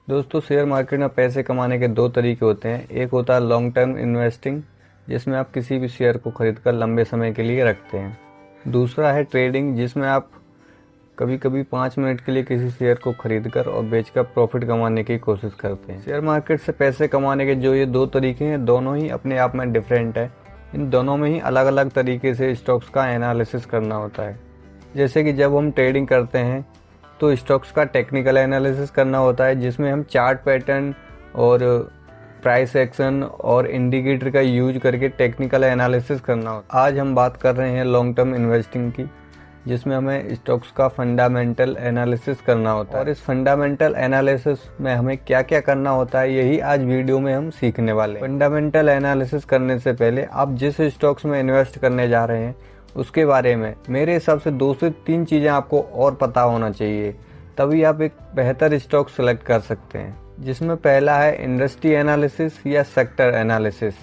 दोस्तों, share market में पैसे कमाने के दो तरीके होते हैं। एक होता है लॉन्ग टर्म इन्वेस्टिंग, जिसमें आप किसी भी शेयर को खरीदकर लंबे समय के लिए रखते हैं। दूसरा है ट्रेडिंग, जिसमें आप कभी कभी 5 मिनट के लिए किसी शेयर को खरीदकर और बेचकर प्रॉफिट कमाने की कोशिश करते हैं। शेयर मार्केट से पैसे कमाने के जो ये दो तरीके हैं, दोनों ही अपने आप में डिफरेंट है। इन दोनों में ही अलग अलग तरीके से स्टॉक्स का एनालिसिस करना होता है। जैसे कि जब हम ट्रेडिंग करते हैं तो स्टॉक्स का टेक्निकल एनालिसिस करना होता है, जिसमें हम चार्ट पैटर्न और प्राइस एक्शन और इंडिकेटर का यूज करके टेक्निकल एनालिसिस करना होता है। आज हम बात कर रहे हैं लॉन्ग टर्म इन्वेस्टिंग की, जिसमें हमें स्टॉक्स का फंडामेंटल एनालिसिस करना होता है। और इस फंडामेंटल एनालिसिस में हमें क्या क्या करना होता है, यही आज वीडियो में हम सीखने वाले हैं। फंडामेंटल एनालिसिस करने से पहले आप जिस स्टॉक्स में इन्वेस्ट करने जा रहे हैं उसके बारे में मेरे हिसाब से 2 से 3 चीज़ें आपको और पता होना चाहिए, तभी आप एक बेहतर स्टॉक सेलेक्ट कर सकते हैं। जिसमें पहला है इंडस्ट्री एनालिसिस या सेक्टर एनालिसिस।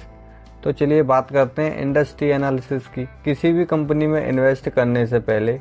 तो चलिए बात करते हैं इंडस्ट्री एनालिसिस की। किसी भी कंपनी में इन्वेस्ट करने से पहले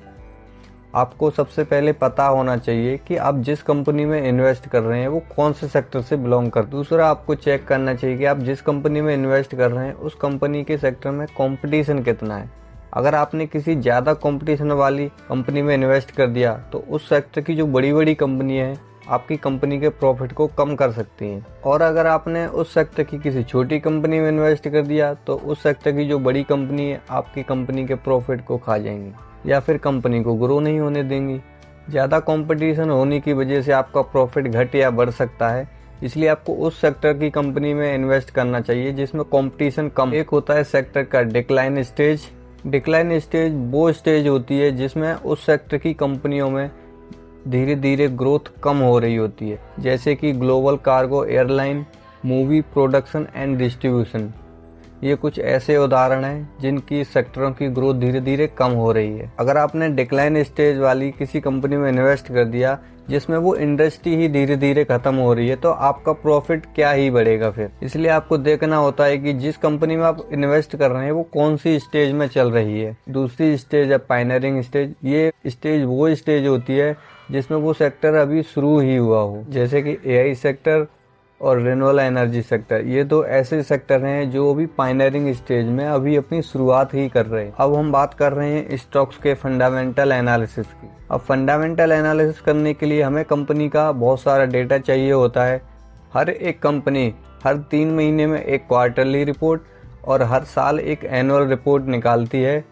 आपको सबसे पहले पता होना चाहिए कि आप जिस कंपनी में इन्वेस्ट कर रहे हैं वो कौन से सेक्टर से बिलोंग करते हैं। दूसरा, आपको चेक करना चाहिए कि आप जिस कंपनी में इन्वेस्ट कर रहे हैं उस कंपनी के सेक्टर में कंपटीशन कितना है। अगर आपने किसी ज़्यादा कंपटीशन वाली कंपनी में इन्वेस्ट कर दिया तो उस सेक्टर की जो बड़ी बड़ी कंपनी है आपकी कंपनी के प्रॉफिट को कम कर सकती हैं। और अगर आपने उस सेक्टर की किसी छोटी कंपनी में इन्वेस्ट कर दिया तो उस सेक्टर की जो बड़ी कंपनी है आपकी कंपनी के प्रॉफिट को खा जाएंगी या फिर कंपनी को ग्रो नहीं होने देंगी। ज़्यादा कंपटीशन होने की वजह से आपका प्रॉफिट घट या बढ़ सकता है, इसलिए आपको उस सेक्टर की कंपनी में इन्वेस्ट करना चाहिए जिसमें कंपटीशन कम। एक होता है सेक्टर का डिक्लाइन स्टेज। डिक्लाइन स्टेज वो स्टेज होती है जिसमें उस सेक्टर की कंपनियों में धीरे धीरे ग्रोथ कम हो रही होती है, जैसे कि global cargo airline, movie production and distribution. ये कुछ ऐसे उदाहरण हैं जिनकी सेक्टरों की ग्रोथ धीरे धीरे कम हो रही है। अगर आपने डिक्लाइन स्टेज वाली किसी कंपनी में इन्वेस्ट कर दिया जिसमें वो इंडस्ट्री ही धीरे धीरे खत्म हो रही है तो आपका प्रॉफिट क्या ही बढ़ेगा फिर। इसलिए आपको देखना होता है कि जिस कंपनी में आप इन्वेस्ट कर रहे हैं वो कौन सी स्टेज में चल रही है। दूसरी स्टेज है पायनियरिंग स्टेज। ये स्टेज वो स्टेज होती है जिसमें वो सेक्टर अभी शुरू ही हुआ हो, जैसे कि एआई सेक्टर और रिन्यूएबल एनर्जी सेक्टर। ये दो ऐसे सेक्टर हैं जो अभी पायनियरिंग स्टेज में अभी अपनी शुरुआत ही कर रहे हैं। अब हम बात कर रहे हैं स्टॉक्स के फंडामेंटल एनालिसिस की। अब फंडामेंटल एनालिसिस करने के लिए हमें कंपनी का बहुत सारा डेटा चाहिए होता है। हर एक कंपनी हर 3 महीने में एक क्वार्टरली रिपोर्ट और हर साल एक एनुअल रिपोर्ट निकालती है,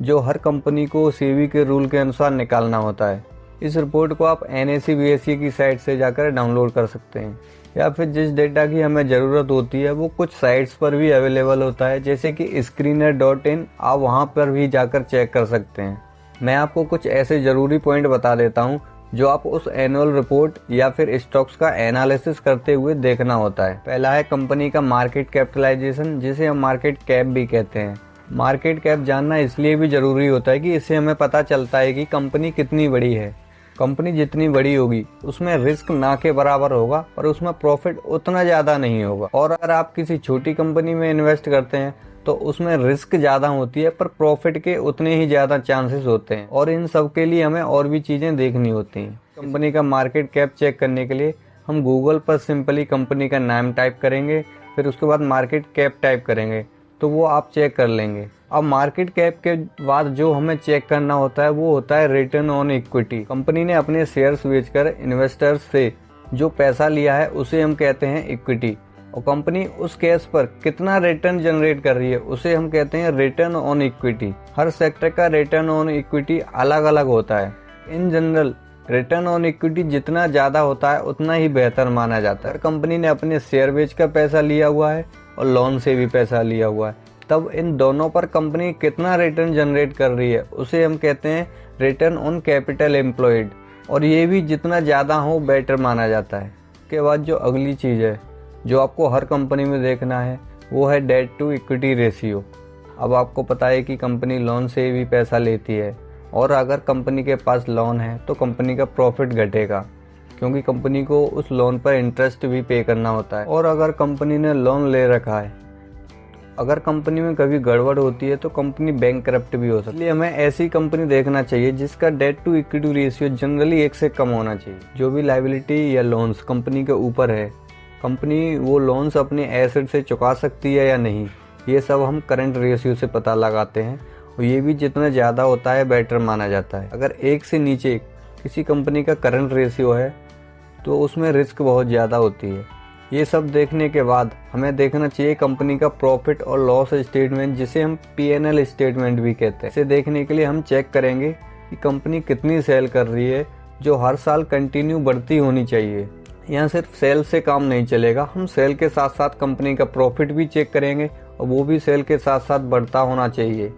जो हर कंपनी को सेबी के रूल के अनुसार निकालना होता है। इस रिपोर्ट को आप NSE BSE की साइट से जाकर डाउनलोड कर सकते हैं, या फिर जिस डेटा की हमें ज़रूरत होती है वो कुछ साइट्स पर भी अवेलेबल होता है, जैसे कि screener.in। आप वहां पर भी जाकर चेक कर सकते हैं। मैं आपको कुछ ऐसे ज़रूरी पॉइंट बता देता हूं जो आप उस एनुअल रिपोर्ट या फिर स्टॉक्स का एनालिसिस करते हुए देखना होता है। पहला है कंपनी का मार्केट कैपिटलाइजेशन, जिसे हम मार्केट कैप भी कहते हैं। मार्केट कैप जानना इसलिए भी ज़रूरी होता है कि इससे हमें पता चलता है कि कंपनी कितनी बड़ी है। कंपनी जितनी बड़ी होगी उसमें रिस्क ना के बराबर होगा और उसमें प्रॉफिट उतना ज़्यादा नहीं होगा। और अगर आप किसी छोटी कंपनी में इन्वेस्ट करते हैं तो उसमें रिस्क ज़्यादा होती है पर प्रॉफिट के उतने ही ज़्यादा चांसेस होते हैं। और इन सब के लिए हमें और भी चीज़ें देखनी होती हैं। कंपनी का मार्केट कैप चेक करने के लिए हम गूगल पर सिंपली कंपनी का नाम टाइप करेंगे, फिर उसके बाद मार्केट कैप टाइप करेंगे तो वो आप चेक कर लेंगे। अब मार्केट कैप के बाद जो हमें चेक करना होता है वो होता है रिटर्न ऑन इक्विटी। कंपनी ने अपने शेयर्स बेचकर इन्वेस्टर्स से जो पैसा लिया है उसे हम कहते हैं इक्विटी, और कंपनी उस केस पर कितना रिटर्न जनरेट कर रही है उसे हम कहते हैं return on equity. Her sector का रिटर्न ऑन इक्विटी अलग अलग होता है। In general return on equity जितना ज़्यादा होता है उतना ही बेहतर माना जाता है। कंपनी ने अपने शेयर बेचकर पैसा लिया हुआ है और लोन से भी पैसा लिया हुआ है, तब इन दोनों पर कंपनी कितना रिटर्न जनरेट कर रही है उसे हम कहते हैं रिटर्न ऑन कैपिटल एम्प्लॉयड, और ये भी जितना ज़्यादा हो बेटर माना जाता है। उसके बाद जो अगली चीज़ है जो आपको हर कंपनी में देखना है वो है डेट टू इक्विटी रेशियो। अब आपको पता है कि कंपनी लोन से भी पैसा लेती है, और अगर कंपनी के पास लोन है तो कंपनी का प्रॉफिट घटेगा क्योंकि कंपनी को उस लोन पर इंटरेस्ट भी पे करना होता है। और अगर कंपनी ने लोन ले रखा है अगर कंपनी में कभी गड़बड़ होती है तो कंपनी बैंकरप्ट भी हो सकती है। इसलिए हमें ऐसी कंपनी देखना चाहिए जिसका debt to equity ratio generally 1 से कम होना चाहिए। जो भी लायबिलिटी या लोन्स कंपनी के ऊपर है, कंपनी वो लोन्स अपने एसेट से चुका सकती है या नहीं, ये सब हम करंट रेशियो से पता लगाते हैं। और ये भी जितना ज़्यादा होता है बेटर माना जाता है। अगर 1 से नीचे किसी कंपनी का करंट रेशियो है तो उसमें रिस्क बहुत ज़्यादा होती है। ये सब देखने के बाद हमें देखना चाहिए कंपनी का प्रॉफिट और लॉस स्टेटमेंट, जिसे हम P&L स्टेटमेंट भी कहते हैं। इसे देखने के लिए हम चेक करेंगे कि कंपनी कितनी सेल कर रही है, जो हर साल कंटिन्यू बढ़ती होनी चाहिए। यहाँ सिर्फ सेल से काम नहीं चलेगा, हम सेल के साथ साथ कंपनी का प्रॉफिट भी चेक करेंगे और वो भी सेल के साथ साथ बढ़ता होना चाहिए।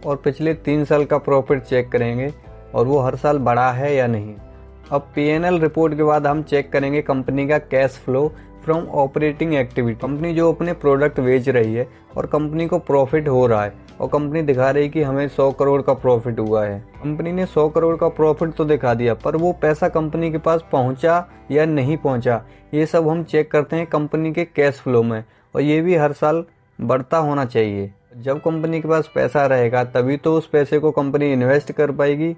और पिछले 3 साल का प्रॉफिट चेक करेंगे और वो हर साल बढ़ा है या नहीं। अब P&L रिपोर्ट के बाद हम चेक करेंगे कंपनी का cash flow from operating activity. Company जो अपने प्रोडक्ट बेच रही है और कंपनी को प्रॉफिट हो रहा है और कंपनी दिखा रही है कि हमें 100 करोड़ का प्रॉफिट हुआ है। कंपनी ने 100 करोड़ का प्रॉफिट तो दिखा दिया, पर वो पैसा कंपनी के पास पहुंचा या नहीं पहुंचा, ये सब हम चेक करते हैं कंपनी के कैश फ्लो में। और ये भी हर साल बढ़ता होना चाहिए। जब कंपनी के पास पैसा रहेगा तभी तो उस पैसे को कंपनी इन्वेस्ट कर पाएगी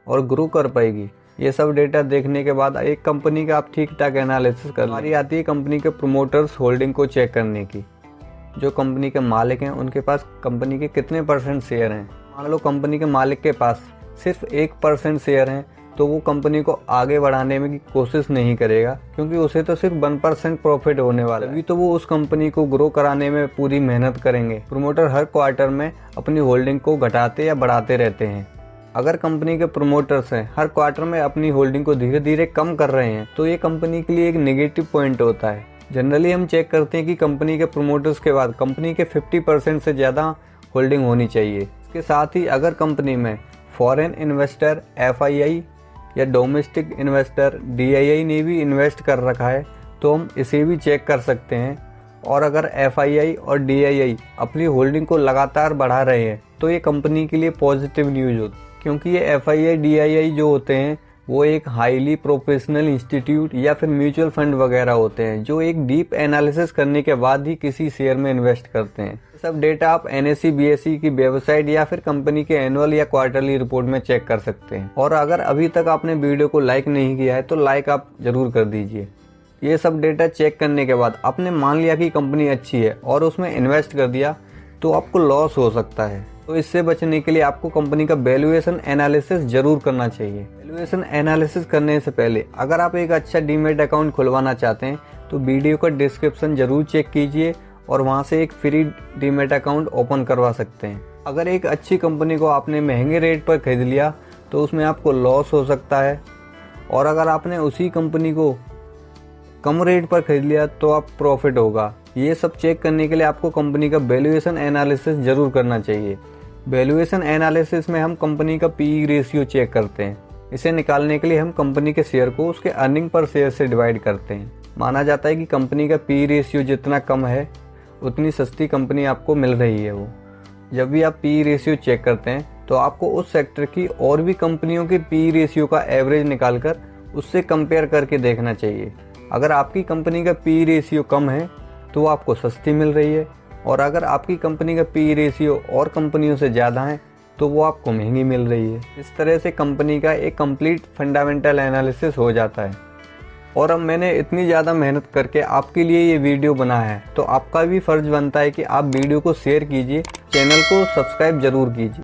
और ग्रो कर पाएगी। ये सब डेटा देखने के बाद एक कंपनी का आप ठीक ठाक एनालिसिस कर हमारी आती है कंपनी के प्रोमोटर्स होल्डिंग को चेक करने की। जो कंपनी के मालिक हैं उनके पास कंपनी के कितने % शेयर हैं। मान लो कंपनी के मालिक के पास सिर्फ 1% शेयर हैं तो वो कंपनी को आगे बढ़ाने में की कोशिश नहीं करेगा, क्योंकि उसे तो सिर्फ 1% प्रॉफिट होने वाला है। तभी तो वो उस कंपनी को ग्रो कराने में पूरी मेहनत करेंगे। प्रोमोटर हर क्वार्टर में अपनी होल्डिंग को घटाते या बढ़ाते रहते हैं। अगर कंपनी के प्रोमोटर्स हैं हर क्वार्टर में अपनी होल्डिंग को धीरे धीरे कम कर रहे हैं तो ये कंपनी के लिए एक नेगेटिव पॉइंट होता है। जनरली हम चेक करते हैं कि कंपनी के प्रोमोटर्स के बाद कंपनी के 50% से ज़्यादा होल्डिंग होनी चाहिए। इसके साथ ही अगर कंपनी में फॉरेन इन्वेस्टर FII या डोमेस्टिक इन्वेस्टर DII ने भी इन्वेस्ट कर रखा है तो हम इसे भी चेक कर सकते हैं। और अगर FII और DII अपनी होल्डिंग को लगातार बढ़ा रहे हैं तो ये कंपनी के लिए पॉजिटिव न्यूज़ होती है, क्योंकि ये FII DII जो होते हैं वो एक हाईली प्रोफेशनल इंस्टीट्यूट या फिर म्यूचुअल फंड वगैरह होते हैं जो एक डीप एनालिसिस करने के बाद ही किसी शेयर में इन्वेस्ट करते हैं। सब डेटा आप NSE BSE की वेबसाइट या फिर कंपनी के एनुअल या क्वार्टरली रिपोर्ट में चेक कर सकते हैं। और अगर अभी तक आपने वीडियो को लाइक नहीं किया है तो लाइक आप जरूर कर दीजिए। ये सब डेटा चेक करने के बाद आपने मान लिया कि कंपनी अच्छी है और उसमें इन्वेस्ट कर दिया तो आपको लॉस हो सकता है। तो इससे बचने के लिए आपको कंपनी का वैल्यूएशन एनालिसिस जरूर करना चाहिए। वैल्यूएशन एनालिसिस करने से पहले अगर आप एक अच्छा डीमैट अकाउंट खुलवाना चाहते हैं तो वीडियो का डिस्क्रिप्शन जरूर चेक कीजिए और वहां से एक फ्री डीमैट अकाउंट ओपन करवा सकते हैं। अगर एक अच्छी कंपनी को आपने महंगे रेट पर खरीद लिया तो उसमें आपको लॉस हो सकता है, और अगर आपने उसी कंपनी को कम रेट पर खरीद लिया तो आप प्रॉफिट होगा। ये सब चेक करने के लिए आपको कंपनी का वैल्यूएशन एनालिसिस जरूर करना चाहिए। वैल्यूएशन एनालिसिस में हम कंपनी का PE रेशियो चेक करते हैं। इसे निकालने के लिए हम कंपनी के शेयर को उसके अर्निंग पर शेयर से डिवाइड करते हैं। माना जाता है कि कंपनी का PE रेशियो जितना कम है उतनी सस्ती कंपनी आपको मिल रही है। वो जब भी आप PE रेशियो चेक करते हैं तो आपको उस सेक्टर की और भी कंपनियों के PE रेशियो का एवरेज निकालकर उससे कंपेयर करके देखना चाहिए। अगर आपकी कंपनी का PE रेशियो कम है तो वो आपको सस्ती मिल रही है, और अगर आपकी कंपनी का PE रेशियो और कंपनियों से ज़्यादा है तो वो आपको महंगी मिल रही है। इस तरह से कंपनी का एक कंप्लीट फंडामेंटल एनालिसिस हो जाता है। और अब मैंने इतनी ज़्यादा मेहनत करके आपके लिए ये वीडियो बनाया है तो आपका भी फ़र्ज़ बनता है कि आप वीडियो को शेयर कीजिए, चैनल को सब्सक्राइब ज़रूर कीजिए।